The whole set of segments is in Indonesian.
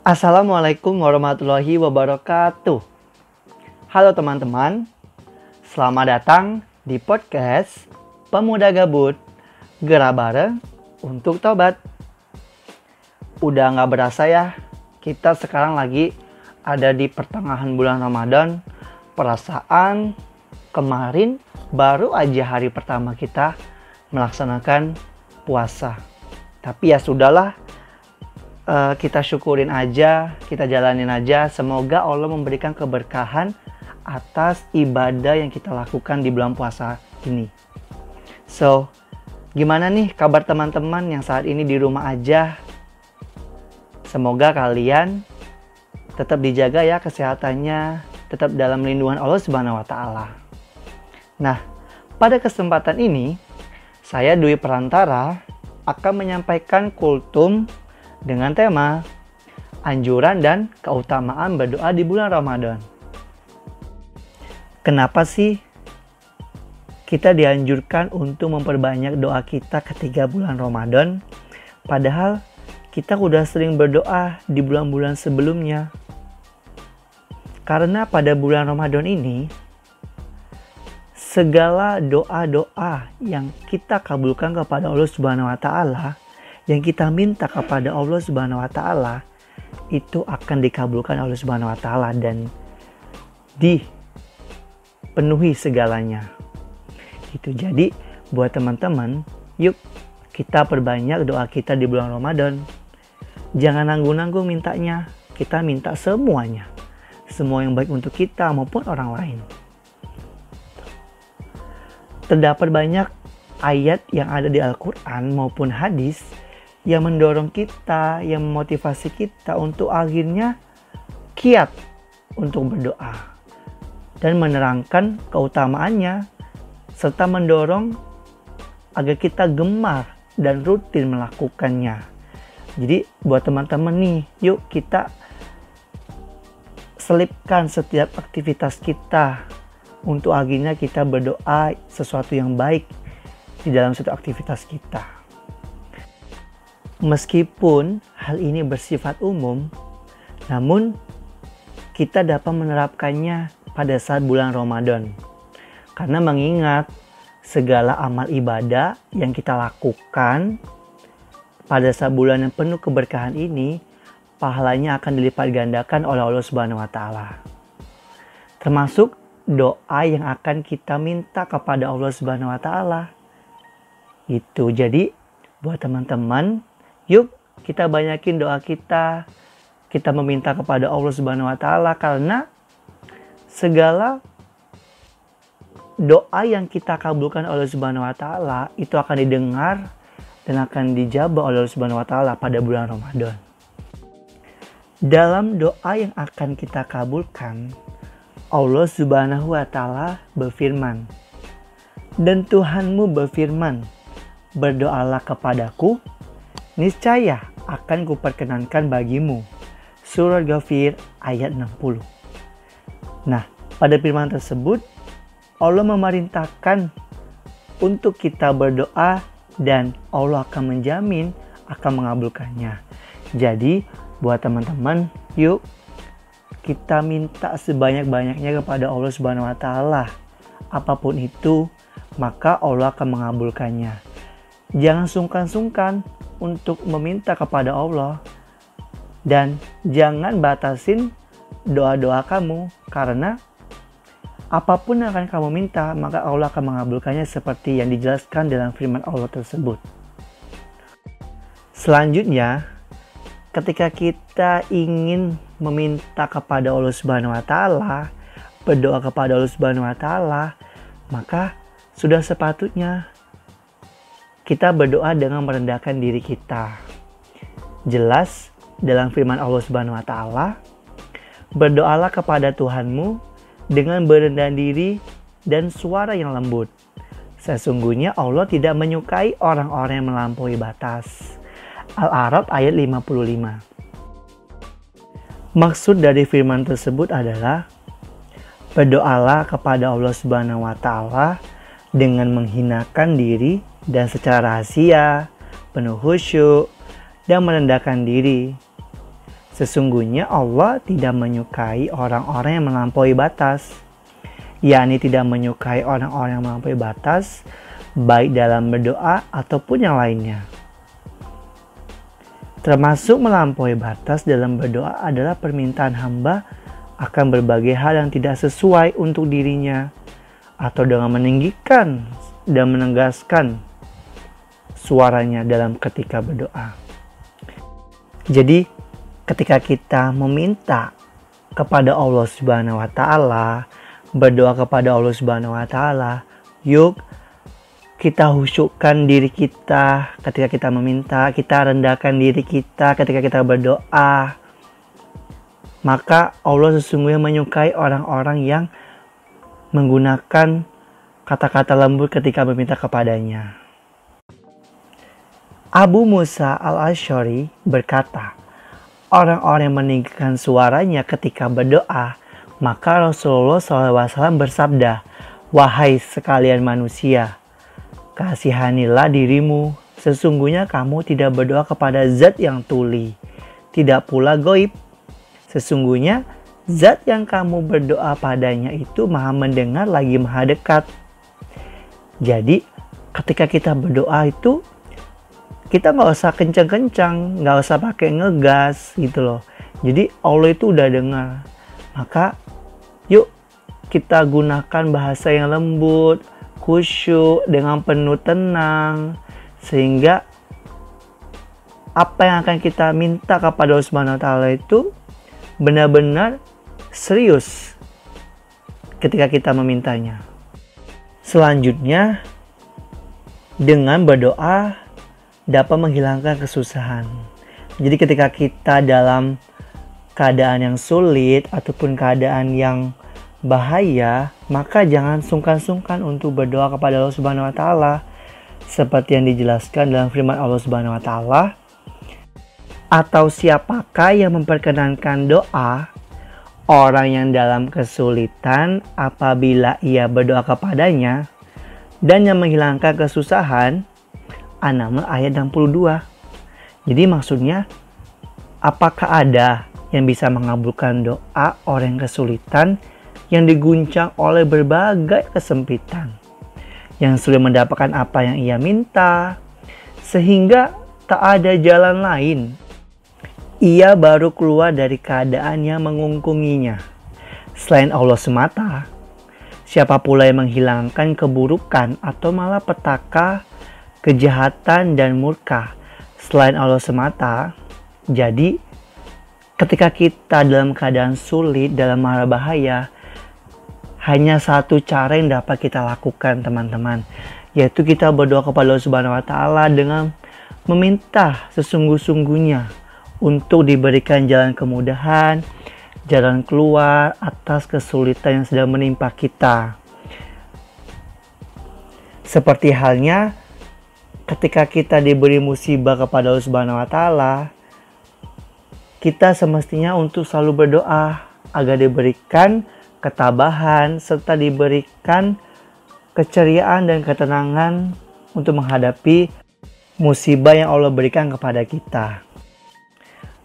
Assalamualaikum warahmatullahi wabarakatuh. Halo teman-teman, selamat datang di podcast Pemuda Gabut Gerak Bareng untuk Tobat. Udah gak berasa ya, kita sekarang lagi ada di pertengahan bulan Ramadan. Perasaan kemarin baru aja hari pertama kita melaksanakan puasa. Tapi ya sudahlah, kita syukurin aja, kita jalanin aja. Semoga Allah memberikan keberkahan atas ibadah yang kita lakukan di bulan puasa ini. So, gimana nih kabar teman-teman yang saat ini di rumah aja? Semoga kalian tetap dijaga ya kesehatannya, tetap dalam lindungan Allah Subhanahu wa Ta'ala. Nah, pada kesempatan ini, saya Dwi Perantara akan menyampaikan kultum dengan tema anjuran dan keutamaan berdoa di bulan Ramadan. Kenapa sih kita dianjurkan untuk memperbanyak doa kita ketika bulan Ramadan? Padahal kita udah sering berdoa di bulan-bulan sebelumnya. Karena pada bulan Ramadan ini, segala doa-doa yang kita kabulkan kepada Allah Subhanahu wa Ta'ala, yang kita minta kepada Allah Subhanahu wa Ta'ala, itu akan dikabulkan oleh Subhanahu wa Ta'ala dan dipenuhi segalanya. Gitu. Jadi buat teman-teman, yuk kita perbanyak doa kita di bulan Ramadan. Jangan nanggung-nanggung mintanya. Kita minta semuanya. Semua yang baik untuk kita maupun orang lain. Terdapat banyak ayat yang ada di Al-Quran maupun hadis yang mendorong kita, yang memotivasi kita untuk akhirnya giat untuk berdoa dan menerangkan keutamaannya serta mendorong agar kita gemar dan rutin melakukannya. Jadi buat teman-teman nih, yuk kita selipkan setiap aktivitas kita untuk akhirnya kita berdoa sesuatu yang baik di dalam setiap aktivitas kita. Meskipun hal ini bersifat umum, namun kita dapat menerapkannya pada saat bulan Ramadan. Karena mengingat segala amal ibadah yang kita lakukan pada saat bulan yang penuh keberkahan ini, pahalanya akan dilipat gandakan oleh Allah Subhanahu wa Ta'ala. Termasuk doa yang akan kita minta kepada Allah Subhanahu wa Ta'ala. Itu jadi buat teman-teman, yuk kita banyakin doa kita. Kita meminta kepada Allah Subhanahu wa Ta'ala karena segala doa yang kita kabulkan oleh Subhanahu wa Ta'ala itu akan didengar dan akan dijabah oleh Allah Subhanahu wa Ta'ala pada bulan Ramadan. Dalam doa yang akan kita kabulkan, Allah Subhanahu wa Ta'ala berfirman, "Dan Tuhanmu berfirman, berdoalah kepadaku, niscaya akan kuperkenankan bagimu." Surat Ghafir ayat 60. Nah, pada firman tersebut Allah memerintahkan untuk kita berdoa dan Allah akan menjamin akan mengabulkannya. Jadi, buat teman-teman, yuk kita minta sebanyak-banyaknya kepada Allah Subhanahu wa Ta'ala. Apapun itu, maka Allah akan mengabulkannya. Jangan sungkan-sungkan untuk meminta kepada Allah. Dan jangan batasin doa-doa kamu. Karena apapun yang akan kamu minta, maka Allah akan mengabulkannya seperti yang dijelaskan dalam firman Allah tersebut. Selanjutnya, ketika kita ingin meminta kepada Allah Subhanahu wa Ta'ala, berdoa kepada Allah Subhanahu wa Ta'ala, maka sudah sepatutnya kita berdoa dengan merendahkan diri kita. Jelas dalam firman Allah Subhanahu wa Ta'ala, berdoalah kepada Tuhanmu dengan berendah diri dan suara yang lembut. Sesungguhnya Allah tidak menyukai orang-orang yang melampaui batas. Al-A'raf ayat 55. Maksud dari firman tersebut adalah berdoalah kepada Allah Subhanahu wa Ta'ala dengan menghinakan diri dan secara rahasia, penuh khusyuk dan merendahkan diri. Sesungguhnya Allah tidak menyukai orang-orang yang melampaui batas, yakni tidak menyukai orang-orang yang melampaui batas, baik dalam berdoa ataupun yang lainnya. Termasuk melampaui batas dalam berdoa adalah permintaan hamba akan berbagai hal yang tidak sesuai untuk dirinya, atau dengan meninggikan dan menegaskan suaranya dalam ketika berdoa. Jadi ketika kita meminta kepada Allah Subhanahu wa taala, berdoa kepada Allah Subhanahu wa taala, yuk kita khusyukkan diri kita ketika kita meminta, kita rendahkan diri kita ketika kita berdoa. Maka Allah sesungguhnya menyukai orang-orang yang menggunakan kata-kata lembut ketika meminta kepadanya. Abu Musa al-Asy'ari berkata, orang-orang yang meninggikan suaranya ketika berdoa, maka Rasulullah SAW bersabda, wahai sekalian manusia, kasihanilah dirimu, sesungguhnya kamu tidak berdoa kepada zat yang tuli, tidak pula goib. Sesungguhnya zat yang kamu berdoa padanya itu maha mendengar lagi maha dekat. Jadi ketika kita berdoa itu, kita nggak usah kencang-kencang, nggak usah pakai ngegas gitu loh. Jadi Allah itu udah dengar. Maka yuk kita gunakan bahasa yang lembut, khusyuk, dengan penuh tenang, sehingga apa yang akan kita minta kepada Allah Subhanahu wa taala itu benar-benar serius ketika kita memintanya. Selanjutnya, dengan berdoa dapat menghilangkan kesusahan. Jadi ketika kita dalam keadaan yang sulit ataupun keadaan yang bahaya, maka jangan sungkan-sungkan untuk berdoa kepada Allah Subhanahu wa taala seperti yang dijelaskan dalam firman Allah Subhanahu wa taala. Atau siapakah yang memperkenankan doa orang yang dalam kesulitan apabila ia berdoa kepadanya dan yang menghilangkan kesusahan? An-Naml ayat 62. Jadi maksudnya, apakah ada yang bisa mengabulkan doa orang yang kesulitan yang diguncang oleh berbagai kesempitan, yang sulit mendapatkan apa yang ia minta, sehingga tak ada jalan lain. Ia baru keluar dari keadaan yang mengungkunginya. Selain Allah semata, siapa pula yang menghilangkan keburukan atau malapetaka, kejahatan dan murka selain Allah semata? Jadi ketika kita dalam keadaan sulit, dalam mara bahaya, hanya satu cara yang dapat kita lakukan teman-teman, yaitu kita berdoa kepada Allah Subhanahu wa taala dengan meminta sesungguh-sungguhnya untuk diberikan jalan kemudahan, jalan keluar atas kesulitan yang sedang menimpa kita. Seperti halnya ketika kita diberi musibah kepada Allah Subhanahu wa taala, kita semestinya untuk selalu berdoa agar diberikan ketabahan serta diberikan keceriaan dan ketenangan untuk menghadapi musibah yang Allah berikan kepada kita.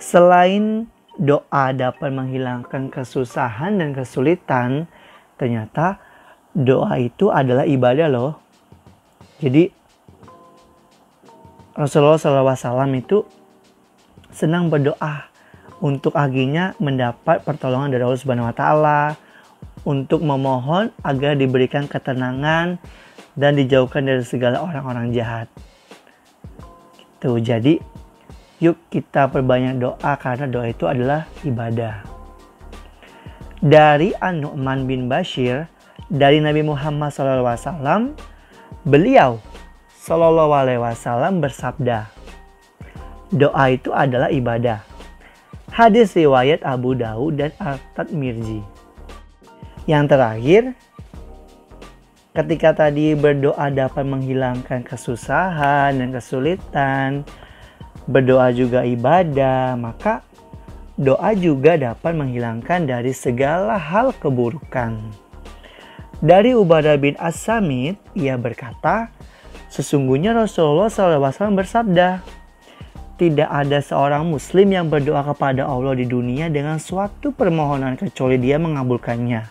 Selain doa dapat menghilangkan kesusahan dan kesulitan, ternyata doa itu adalah ibadah loh. Jadi Rasulullah SAW itu senang berdoa untuk akhirnya mendapat pertolongan dari Allah Subhanahu wa taala, untuk memohon agar diberikan ketenangan dan dijauhkan dari segala orang-orang jahat. Gitu. Jadi yuk kita perbanyak doa karena doa itu adalah ibadah. Dari An-Nu'man bin Bashir dari Nabi Muhammad SAW, beliau SAW bersabda, doa itu adalah ibadah. Hadis riwayat Abu Daud dan At-Tirmidzi. Yang terakhir, ketika tadi berdoa dapat menghilangkan kesusahan dan kesulitan, berdoa juga ibadah, maka doa juga dapat menghilangkan dari segala hal keburukan. Dari Ubadah bin As-Samit, ia berkata, sesungguhnya Rasulullah SAW bersabda, tidak ada seorang muslim yang berdoa kepada Allah di dunia dengan suatu permohonan kecuali dia mengabulkannya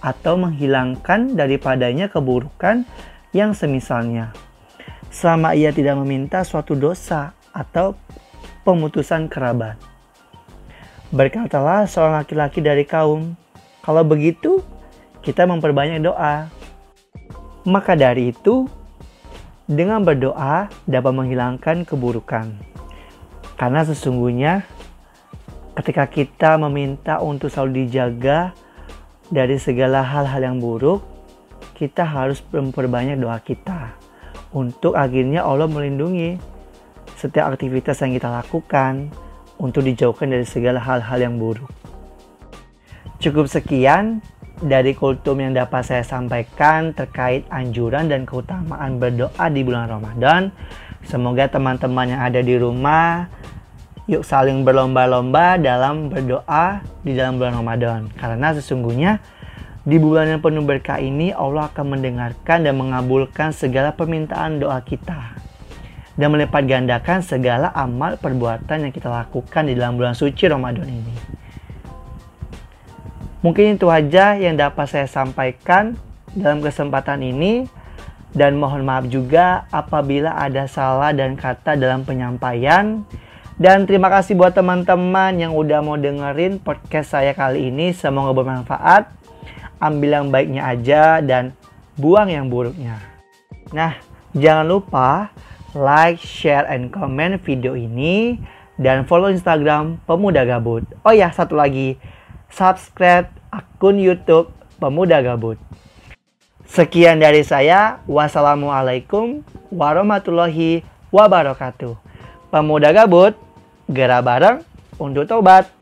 atau menghilangkan daripadanya keburukan yang semisalnya, selama ia tidak meminta suatu dosa atau pemutusan kerabat. Berkatalah seorang laki-laki dari kaum, kalau begitu kita memperbanyak doa. Maka dari itu, dengan berdoa dapat menghilangkan keburukan. Karena sesungguhnya ketika kita meminta untuk selalu dijaga dari segala hal-hal yang buruk, kita harus memperbanyak doa kita untuk akhirnya Allah melindungi setiap aktivitas yang kita lakukan untuk dijauhkan dari segala hal-hal yang buruk. Cukup sekian dari kultum yang dapat saya sampaikan terkait anjuran dan keutamaan berdoa di bulan Ramadan. Semoga teman-teman yang ada di rumah yuk saling berlomba-lomba dalam berdoa di dalam bulan Ramadan. Karena sesungguhnya di bulan yang penuh berkah ini Allah akan mendengarkan dan mengabulkan segala permintaan doa kita dan melipat gandakan segala amal perbuatan yang kita lakukan di dalam bulan suci Ramadan ini. Mungkin itu aja yang dapat saya sampaikan dalam kesempatan ini, dan mohon maaf juga apabila ada salah dan kata dalam penyampaian. Dan terima kasih buat teman-teman yang udah mau dengerin podcast saya kali ini. Semoga bermanfaat. Ambil yang baiknya aja dan buang yang buruknya. Nah, jangan lupa like, share, and comment video ini dan follow Instagram Pemuda Gabut. Oh ya, satu lagi, subscribe akun YouTube Pemuda Gabut. Sekian dari saya. Wassalamualaikum warahmatullahi wabarakatuh. Pemuda Gabut, gerak bareng untuk tobat.